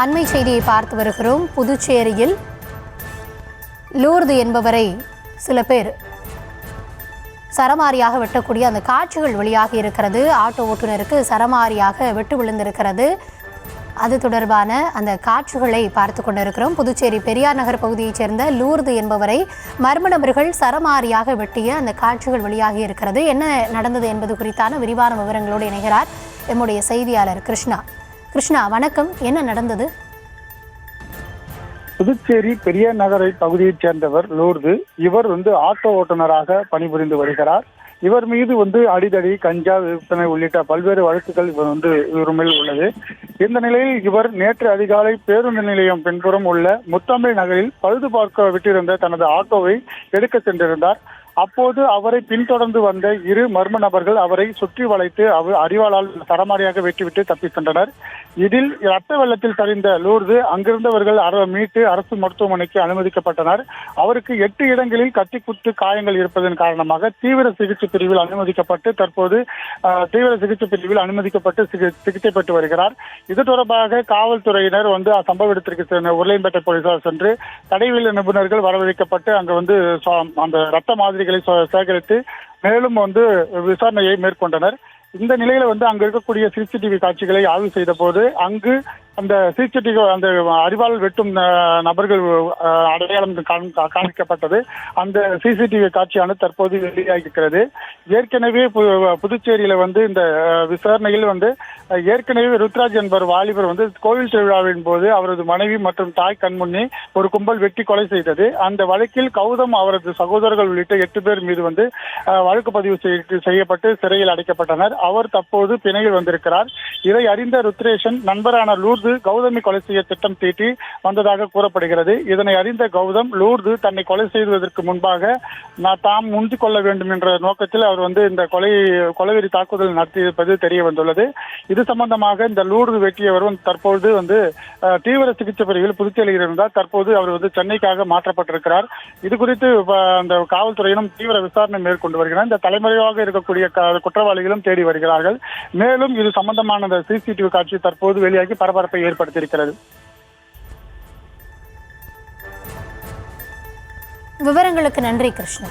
அண்மை செய்தியை பார்த்து வருகிறோம். புதுச்சேரியில் லூர்து என்பவரை சில பேர் சரமாரியாக வெட்டக்கூடிய அந்த காட்சிகள் வெளியாகி இருக்கிறது. ஆட்டோ ஓட்டுநருக்கு சரமாரியாக வெட்டு விழுந்திருக்கிறது. அது தொடர்பான அந்த காட்சிகளை பார்த்து கொண்டிருக்கிறோம். புதுச்சேரி பெரியார் நகர் பகுதியைச் சேர்ந்த லூர்து என்பவரை மர்ம நபர்கள் சரமாரியாக வெட்டிய அந்த காட்சிகள் வெளியாகி இருக்கிறது. என்ன நடந்தது என்பது குறித்தான விரிவான விவரங்களோடு இணைகிறார் எம்முடைய செய்தியாளர் கிருஷ்ணா. கிருஷ்ணா, வணக்கம். என்ன நடந்தது? புதுச்சேரி பெரியார் நகரை பகுதியைச் சேர்ந்தவர் லூர்து. இவர் ஆட்டோ ஓட்டுநராக பணிபுரிந்து வருகிறார். இவர் மீது அடிதடி, கஞ்சா விற்பனை உள்ளிட்ட பல்வேறு வழக்குகள் இவர் மேல் உள்ளது. இந்த நிலையில் இவர் நேற்று அதிகாலை பேருந்து நிலையம் பின்புறம் உள்ள முத்தமிழ் நகரில் பழுது பார்க்க விட்டிருந்த தனது ஆட்டோவை எடுக்க சென்றிருந்தார். அப்போது அவரை பின்தொடர்ந்து வந்த இரு மர்ம நபர்கள் அவரை சுற்றி வளைத்து அரிவாளால் சரமாரியாக வெட்டிவிட்டு தப்பி சென்றனர். இதில் ரத்த வெள்ளத்தில் சரிந்த லூர்து அங்கிருந்தவர்கள் மீட்டு அரசு மருத்துவமனைக்கு அனுமதிக்கப்பட்டனர். அவருக்கு 8 இடங்களில் கத்திக்குத்து காயங்கள் இருப்பதன் காரணமாக தீவிர சிகிச்சை பிரிவில் அனுமதிக்கப்பட்டு தற்போது சிகிச்சை பெற்று வருகிறார். இது தொடர்பாக காவல்துறையினர் சம்பவ இடத்திற்கு உருளையம்பேட்டை போலீசார் சென்று தடயவியல் நிபுணர்கள் வரவழைக்கப்பட்டு அங்கு அந்த ரத்த மாதிரி சேகரித்து மேலும் விசாரணையை மேற்கொண்டனர். இந்த நிலையில அங்க இருக்கக்கூடிய சிசிடிவி காட்சிகளை ஆய்வு செய்த போது அங்கு அந்த சிசிடிவி அந்த அரிவாள் வெட்டும் நபர்கள் அடையாளம் காண்பிக்கப்பட்டது. அந்த சிசிடிவி காட்சியானது தற்போது வெளியாகியிருக்கிறது. ஏற்கனவே புதுச்சேரியில இந்த விசாரணையில் ஏற்கனவே ருத்ராஜ் என்பவர் வாலிபர் கோவில் திருவிழாவின் போது அவரது மனைவி மற்றும் தாய் கண்முன்னே ஒரு கும்பல் வெட்டி கொலை செய்தது. அந்த வழக்கில் கௌதம் அவரது சகோதரர்கள் உள்ளிட்ட 8 பேர் மீது வழக்கு பதிவு செய்யப்பட்டு சிறையில் அடைக்கப்பட்டனர். அவர் தற்போது பிணையில் வந்திருக்கிறார். இதை அறிந்த ருத்ரேஷன் நண்பரான லூர்து கௌதமி கொலை செய்ய திட்டம் தீட்டி வந்ததாக கூறப்படுகிறது. இதனை அறிந்த கௌதம் லூர்து தன்னை கொலை செய்வதற்கு முன்பாக தாம் முந்திக் கொள்ள வேண்டும் என்ற நோக்கத்தில் அவர் இந்த கொலைவெறி தாக்குதல் நடத்தியிருப்பது தெரிய வந்துள்ளது. இது சம்பந்தமாக இந்த லூர்து வெட்டியவர் தற்போது தீவிர சிகிச்சை பிரிவில் புதுச்சேரியில் இருந்தார். தற்போது அவர் சென்னைக்காக மாற்றப்பட்டிருக்கிறார். இது குறித்து அந்த காவல்துறையினும் தீவிர விசாரணை மேற்கொண்டு வருகிறார். இந்த தலைமுறையாக இருக்கக்கூடிய குற்றவாளிகளும் தேடி வருகிறார்கள். மேலும் இது சம்பந்தமான அந்த சிசிடிவி காட்சி தற்போது வெளியாகி பரபரப்பை ஏற்படுத்தியிருக்கிறது. விவரங்களுக்கு நன்றி கிருஷ்ணா.